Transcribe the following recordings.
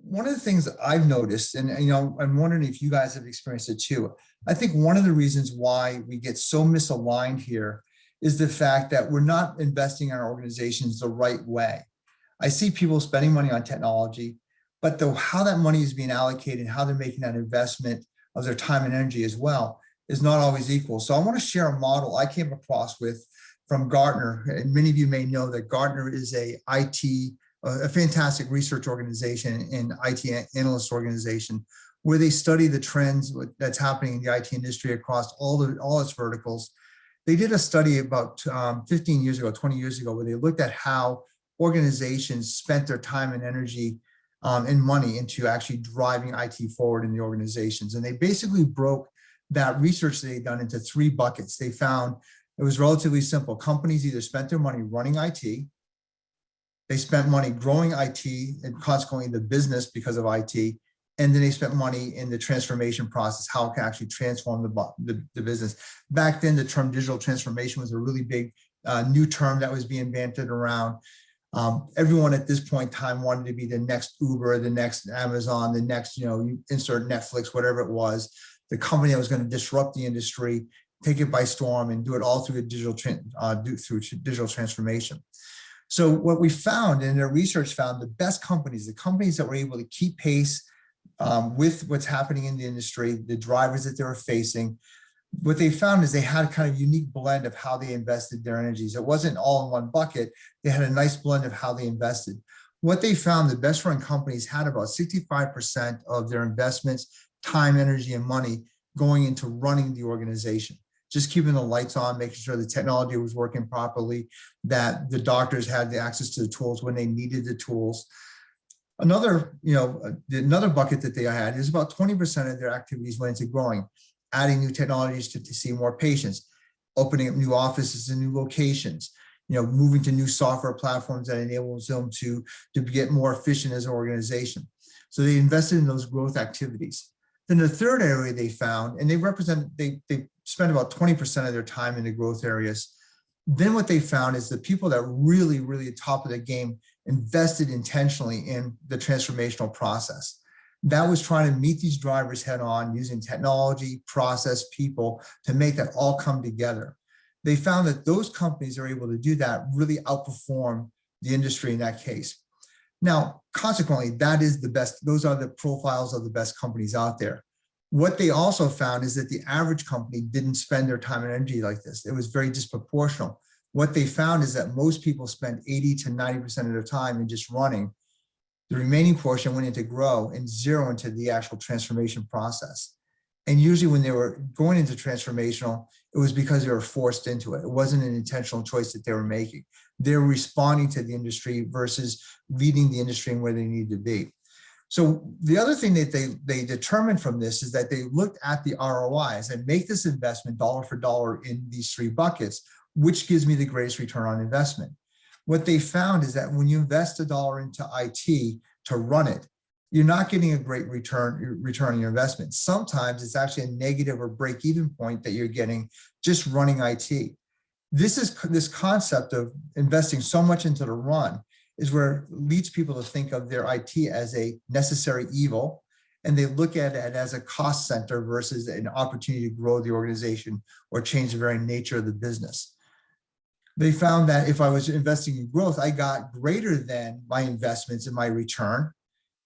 one of the things that I've noticed, and I'm wondering if you guys have experienced it too. I think one of the reasons why we get so misaligned here is the fact that we're not investing in our organizations the right way. I see people spending money on technology, but how that money is being allocated, how they're making that investment of their time and energy as well, is not always equal. So I want to share a model I came across with from Gartner. And many of you may know that Gartner is a fantastic research organization and IT analyst organization, where they study the trends that's happening in the IT industry across all its verticals. They did a study about 15 years ago, 20 years ago, where they looked at how organizations spent their time and energy and money into actually driving IT forward in the organizations. And they basically broke that research they'd done into 3 buckets. They found it was relatively simple. Companies either spent their money running IT, they spent money growing IT and consequently the business because of IT, and then they spent money in the transformation process, how it can actually transform the business. Back then, the term digital transformation was a really big new term that was being bandied around. Everyone at this point in time wanted to be the next Uber, the next Amazon, the next, insert Netflix, whatever it was, the company that was going to disrupt the industry, take it by storm, and do it all through digital transformation. So what we found, and their research found, the best companies, the companies that were able to keep pace with what's happening in the industry, the drivers that they were facing, what they found is they had a kind of unique blend of how they invested their energies. It wasn't all in one bucket. They had a nice blend of how they invested. What they found, the best run companies had about 65% of their investments, time, energy, and money going into running the organization, just keeping the lights on, making sure the technology was working properly, that the doctors had the access to the tools when they needed the tools. Another bucket that they had is about 20% of their activities went into growing, adding new technologies to see more patients, opening up new offices and new locations, moving to new software platforms that enables them to get more efficient as an organization. So they invested in those growth activities. Then the third area they found, and they spend about 20% of their time in the growth areas. Then what they found is the people that really, really at the top of the game invested intentionally in the transformational process. That was trying to meet these drivers head on using technology, process, people to make that all come together. They found that those companies are able to do that really outperform the industry in that case. Now, consequently, that is the best. Those are the profiles of the best companies out there. What they also found is that the average company didn't spend their time and energy like this. It was very disproportional. What they found is that most people spend 80 to 90% of their time in just running. The remaining portion went into grow and 0 into the actual transformation process. And usually when they were going into transformational, it was because they were forced into it. It wasn't an intentional choice that they were making. They were responding to the industry versus leading the industry in where they need to be. So the other thing that they determined from this is that they looked at the ROIs and make this investment dollar for dollar in these 3 buckets, which gives me the greatest return on investment. What they found is that when you invest $1 into IT to run it, you're not getting a great return on your investment. Sometimes it's actually a negative or break-even point that you're getting just running IT. This concept of investing so much into the run is where it leads people to think of their IT as a necessary evil, and they look at it as a cost center versus an opportunity to grow the organization or change the very nature of the business. They found that if I was investing in growth, I got greater than my investments in my return,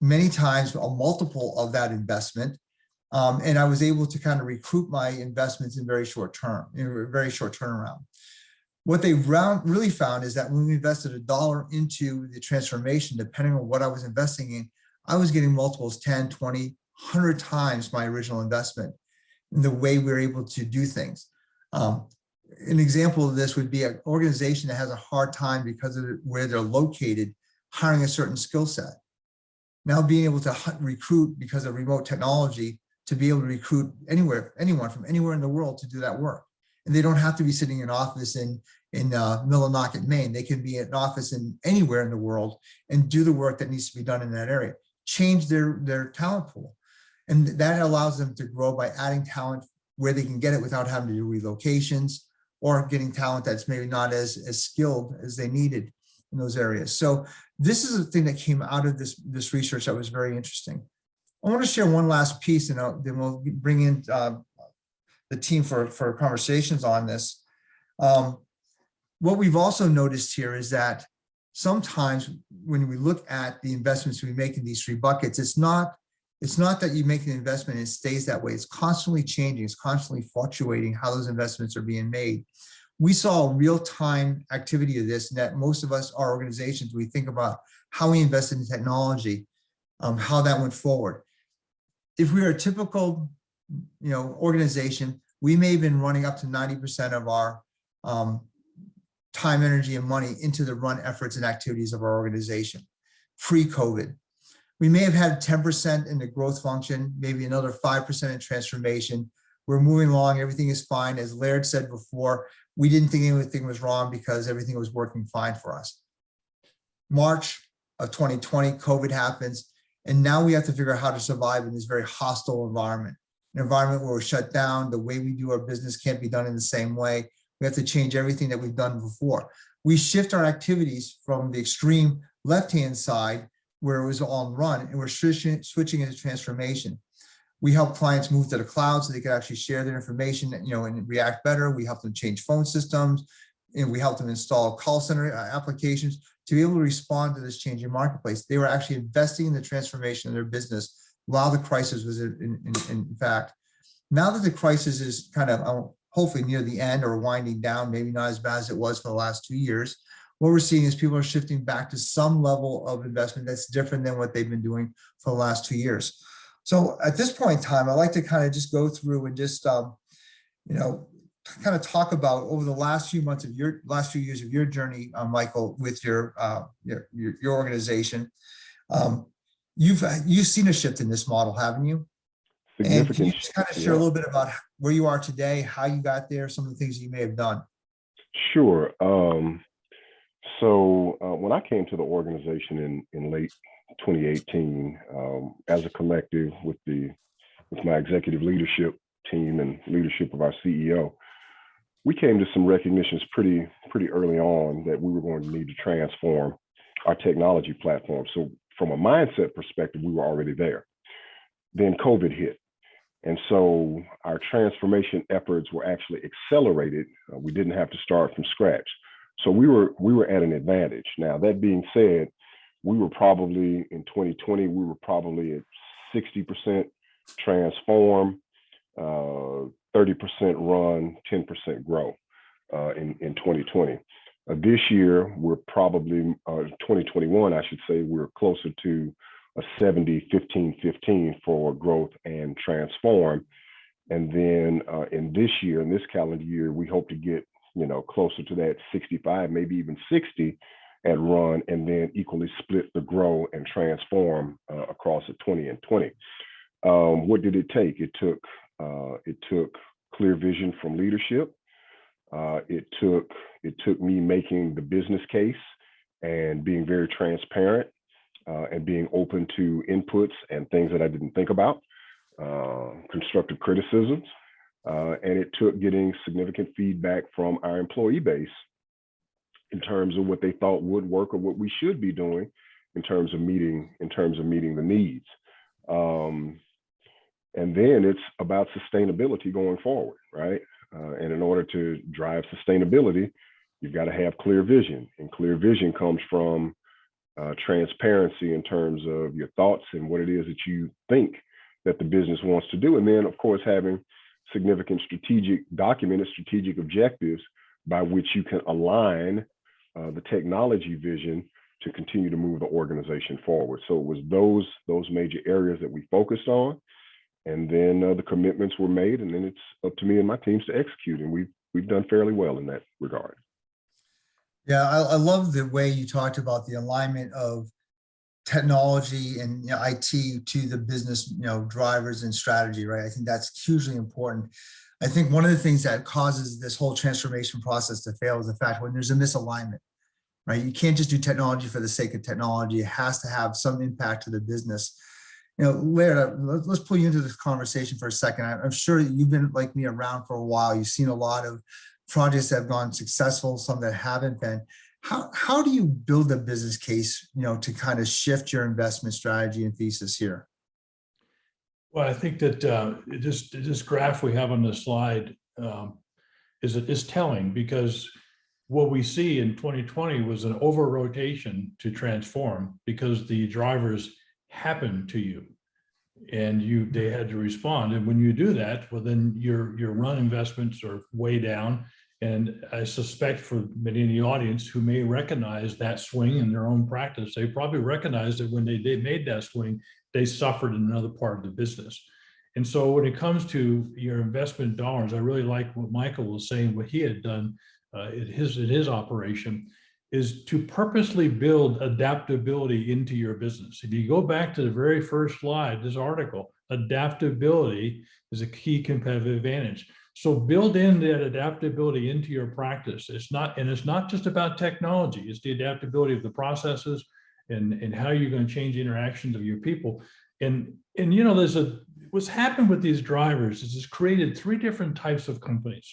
many times a multiple of that investment. And I was able to kind of recoup my investments in very short turnaround. What they really found is that when we invested $1 into the transformation, depending on what I was investing in, I was getting multiples 10, 20, 100 times my original investment in the way we were able to do things. An example of this would be an organization that has a hard time because of where they're located, hiring a certain skill set. Now being able to recruit because of remote technology, to be able to recruit anyone from anywhere in the world to do that work. And they don't have to be sitting in an office in Millinocket, Maine. They can be in an office anywhere in the world and do the work that needs to be done in that area. Change their talent pool. And that allows them to grow by adding talent where they can get it without having to do relocations or getting talent that's maybe not as skilled as they needed in those areas. So This is a thing that came out of this research that was very interesting. I want to share one last piece, and then we'll bring in the team for conversations on this. What we've also noticed here is that sometimes when we look at the investments we make in these three buckets, it's not that you make an investment and it stays that way. It's constantly changing. It's constantly fluctuating how those investments are being made. We saw a real-time activity of this, and that most of us, our organizations, we think about how we invested in technology, how that went forward. If we are a typical, organization, we may have been running up to 90% of our time, energy, and money into the run efforts and activities of our organization pre-COVID. We may have had 10% in the growth function, maybe another 5% in transformation. We're moving along, everything is fine. As Laird said before, we didn't think anything was wrong because everything was working fine for us. March of 2020, COVID happens, and now we have to figure out how to survive in this very hostile environment, an environment where we're shut down. The way we do our business can't be done in the same way. We have to change everything that we've done before. We shift our activities from the extreme left-hand side, where it was all run, and we're switching into transformation. We help clients move to the cloud so they can actually share their information, and react better. We help them change phone systems, and we help them install call center applications to be able to respond to this changing marketplace. They were actually investing in the transformation of their business while the crisis was in fact. Now that the crisis is kind of hopefully near the end or winding down, maybe not as bad as it was for the last 2 years, what we're seeing is people are shifting back to some level of investment that's different than what they've been doing for the last 2 years. So at this point in time, I'd like to kind of just go through and just, kind of talk about over the last few years of your journey, Michael, with your organization. You've seen a shift in this model, haven't you? And can you just kind of share a little bit about where you are today, how you got there, some of the things you may have done? Sure. So when I came to the organization in late 2018, as a collective with my executive leadership team and leadership of our CEO, we came to some recognitions pretty early on that we were going to need to transform our technology platform. So from a mindset perspective, we were already there. Then COVID hit. And so our transformation efforts were actually accelerated. We didn't have to start from scratch. So we were at an advantage. Now, that being said, we were probably in 2020, we were probably at 60% transform, 30% run, 10% grow in 2020. This year, we're probably, 2021, I should say, we're closer to a 70-15-15 for growth and transform. And then in this year, in this calendar year, we hope to get closer to that 65, maybe even 60 at run, and then equally split the grow and transform across the 20 and 20. What did it take? It took clear vision from leadership. It took me making the business case and being very transparent and being open to inputs and things that I didn't think about, constructive criticisms. And it took getting significant feedback from our employee base in terms of what they thought would work or what we should be doing in terms of meeting the needs. And then it's about sustainability going forward, right? And in order to drive sustainability, you've got to have clear vision, and clear vision comes from transparency in terms of your thoughts and what it is that you think that the business wants to do. And then, of course, having significant documented strategic objectives by which you can align the technology vision to continue to move the organization forward. So it was those major areas that we focused on, and then the commitments were made, and then it's up to me and my teams to execute, and we've done fairly well in that regard. Yeah, I love the way you talked about the alignment of technology and IT to the business, drivers and strategy, right? I think that's hugely important. I think one of the things that causes this whole transformation process to fail is the fact when there's a misalignment, right? You can't just do technology for the sake of technology. It has to have some impact to the business. Laird, let's pull you into this conversation for a second. I'm sure you've been like me around for a while. You've seen a lot of projects that have gone successful, some that haven't been. How do you build a business case, to kind of shift your investment strategy and thesis here? Well, I think that this graph we have on the slide is telling, because what we see in 2020 was an over rotation to transform, because the drivers happened to you and they had to respond. And when you do that, well, then your run investments are way down. And I suspect for many in the audience who may recognize that swing in their own practice, they probably recognize that when they made that swing, they suffered in another part of the business. And so when it comes to your investment dollars, I really like what Michael was saying, what he had done in his operation, is to purposely build adaptability into your business. If you go back to the very first slide, this article, adaptability is a key competitive advantage. So build in that adaptability into your practice. It's not just about technology, it's the adaptability of the processes and how you're going to change the interactions of your people. And what's happened with these drivers is it's created three different types of companies.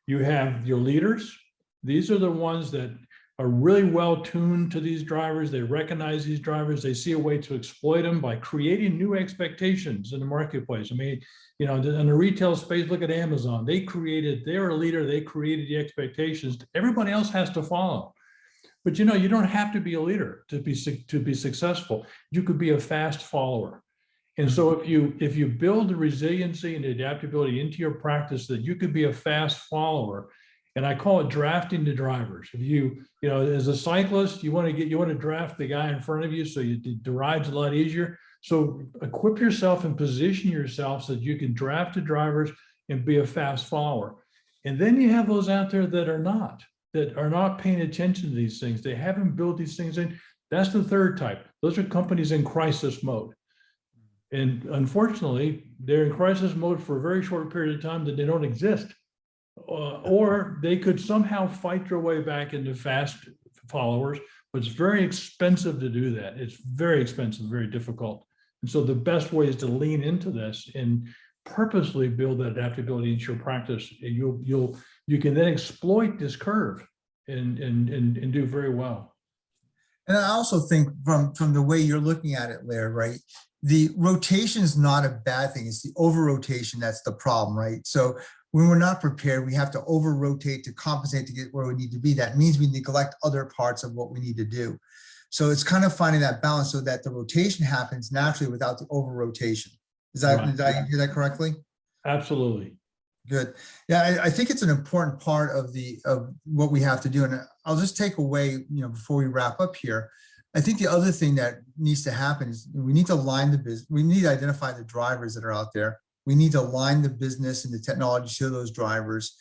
You have your leaders. These are the ones that are really well tuned to these drivers. They recognize these drivers. They see a way to exploit them by creating new expectations in the marketplace. I mean, in the retail space, look at Amazon. They're a leader. They created the expectations. Everybody else has to follow. But you don't have to be a leader to be successful. You could be a fast follower. And so if you build the resiliency and the adaptability into your practice, that you could be a fast follower. And I call it drafting the drivers. If you as a cyclist, you want to draft the guy in front of you so the ride's a lot easier. So equip yourself and position yourself so that you can draft the drivers and be a fast follower. And then you have those out there that are not paying attention to these things. They haven't built these things in. That's the third type. Those are companies in crisis mode. And unfortunately, they're in crisis mode for a very short period of time that they don't exist. Or they could somehow fight their way back into fast followers, but it's very expensive to do that. It's very expensive, very difficult. And so the best way is to lean into this and purposely build that adaptability into your practice. And you can then exploit this curve and do very well. And I also think from the way you're looking at it, Laird, right? The rotation is not a bad thing. It's the over rotation that's the problem, right? So when we're not prepared, we have to over rotate to compensate to get where we need to be. That means we neglect other parts of what we need to do. So it's kind of finding that balance so that the rotation happens naturally without the over rotation. Did I hear that correctly? Absolutely. Good. Yeah, I think it's an important part of what we have to do. And I'll just take away, before we wrap up here, I think the other thing that needs to happen is we need to align the business. We need to identify the drivers that are out there. We need to align the business and the technology to those drivers.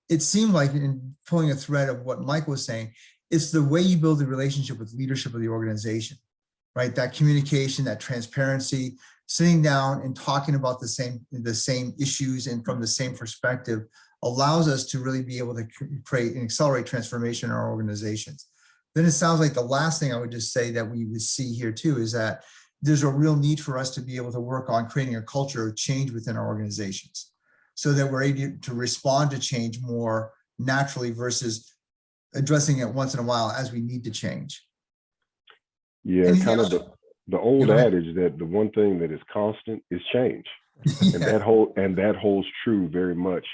It seemed like, in pulling a thread of what Mike was saying, it's the way you build the relationship with leadership of the organization, right? That communication, that transparency, sitting down and talking about the same issues and from the same perspective allows us to really be able to create and accelerate transformation in our organizations. Then it sounds like the last thing I would just say that we would see here too is that there's a real need for us to be able to work on creating a culture of change within our organizations so that we're able to respond to change more naturally versus addressing it once in a while as we need to change. Yeah, Anything kind else? of the old adage that the one thing that is constant is change. Yeah. And that holds true very much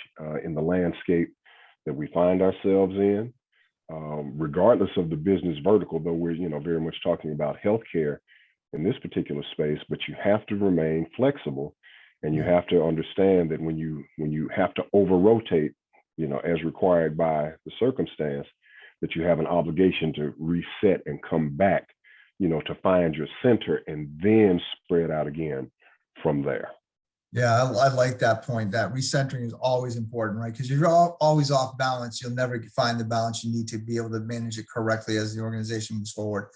in the landscape that we find ourselves in, regardless of the business vertical, though we're very much talking about healthcare in this particular space. But you have to remain flexible, and you have to understand that when you have to over rotate, as required by the circumstance, that you have an obligation to reset and come back, to find your center and then spread out again from there. Yeah, I like that point. That recentering is always important, right? Because if you're always off balance, you'll never find the balance you need to be able to manage it correctly as the organization moves forward.